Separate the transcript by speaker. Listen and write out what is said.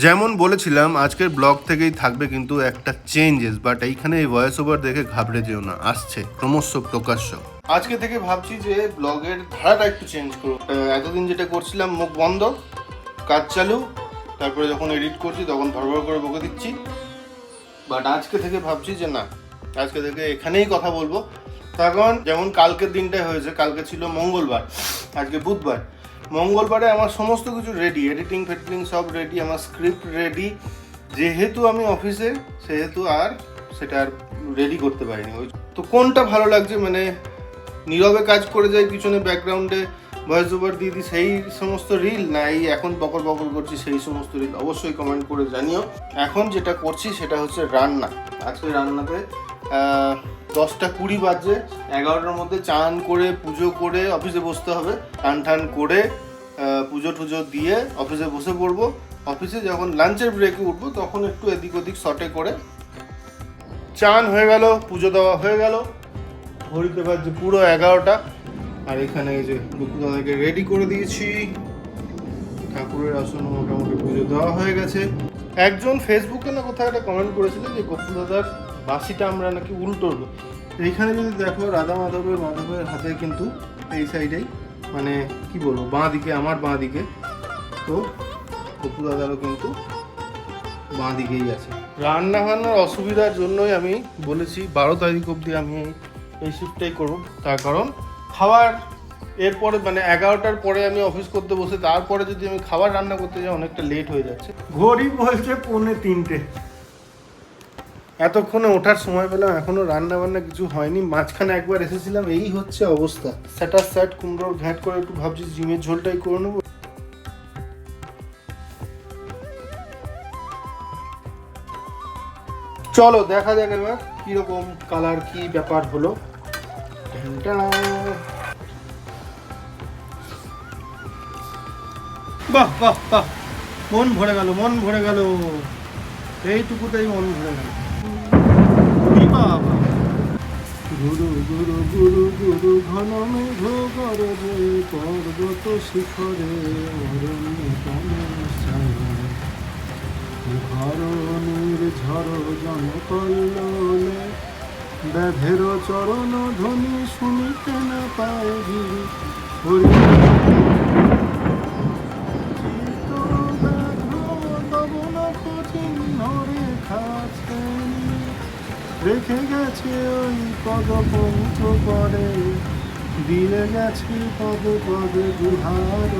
Speaker 1: যেমন বলেছিলাম আজকের ব্লগ থেকেই থাকবে কিন্তু একটা চেঞ্জেস, বাট এইখানে এই ভয়েস ওভার দেখে ঘাবড়ে যেও না, আসছে ক্রমশ প্রকাশ্য। আজকে থেকে ভাবছি যে ব্লগের ধারাটা একটু চেঞ্জ করব। এতদিন যেটা করছিলাম মুখ বন্ধ, কাজ চালু, তারপরে যখন এডিট করছি তখন ধরভর করে বকে দিচ্ছি। বাট আজকে থেকে ভাবছি যে না, আজকে থেকে এখানেই কথা বলবো। তার কারণ যেমন কালকের দিনটাই হয়েছে, কালকে ছিল মঙ্গলবার, আজকে বুধবার। মঙ্গলবারে আমার সমস্ত কিছু রেডি, এডিটিং ফেডিটিং সব রেডি, আমার স্ক্রিপ্ট রেডি। যেহেতু আমি অফিসে, সেহেতু আর সেটা আর রেডি করতে পারিনি। ওই তো কোনটা ভালো লাগছে, মানে নীরবে কাজ করে যাই পিছনে ব্যাকগ্রাউন্ডে ভয়েস ওভার দিয়ে দিই সেই সমস্ত রিল, না এই এখন বকর বকর করছি সেই সমস্ত রিল, অবশ্যই কমেন্ট করে জানিও। এখন যেটা করছি সেটা হচ্ছে রান্না। আজকে রান্নাতে 10টা 20 বাজে, 11টার মধ্যে চান করে পুজো করে অফিসে বসতে হবে। টান করে পুজো টুজো দিয়ে অফিসে বসে পড়বো। অফিসে যখন লাঞ্চের ব্রেকে উঠবো তখন একটু এদিক ওদিক শর্টে করে চান হয়ে গেল, পুজো দেওয়া হয়ে গেল। ঘড়িতে বাজছে পুরো 11টা। আর এখানে এই যে দুপুর দাদাকে রেডি করে দিয়েছি, ঠাকুরের আসন মোটামুটি পুজো দেওয়া হয়ে গেছে। একজন ফেসবুকে না কোথাও একটা কমেন্ট করেছিল যে গপু দাদার বাসিটা আমরা নাকি উল্টো। এইখানে যদি দেখো রাধা মাধবের হাতে কিন্তু এই সাইডেই, মানে কি বলবো, বাঁ দিকে, আমার বাঁ দিকে, তো গপু দাদারও কিন্তু বাঁ দিকেই আছে। রান্না বান্নার অসুবিধার জন্যই আমি বলেছি 12 তারিখ অবধি আমি এই শিফটটাই করবো। তার কারণ খাবার এরপরে মানে 11টার পরে আমি অফিস করতে বসে, তারপরে যদি আমি খাবার রান্না করতে যাই অনেকটা লেট হয়ে যাচ্ছে। ঘড়ি বলছে 2:45, এতক্ষণে ওঠার সময় পেলাম, এখনো রান্না বান্না কিছু হয়নি। মাঝখানে একবার এসেছিলাম, এই হচ্ছে অবস্থা। স্যাট কুমড়োর ঘ্যাঁট করে একটু ভাবছি জিমের ঝোলটাই করে নেবো। চলো দেখা যাক এবার কিরকম কালার, কি ব্যাপার হলো। বাহ বাহ বাহ, মন ভরে গেল, মন ভরে গেল, এইটুকুতেই মন ভরে গেল। বাবা গুরু গুরু গুরু গুরু ঘন মেঘ গরজে পর্বত শিখরে ধরণীর ঝড় জনকল্লোলে ব্যাধের চরণ ধ্বনি শুনিতে না পায় গিরি হরি রেখে গেছে ওই পদপঙ্খ পরে, দিয়ে গেছে পদে পদে গুহার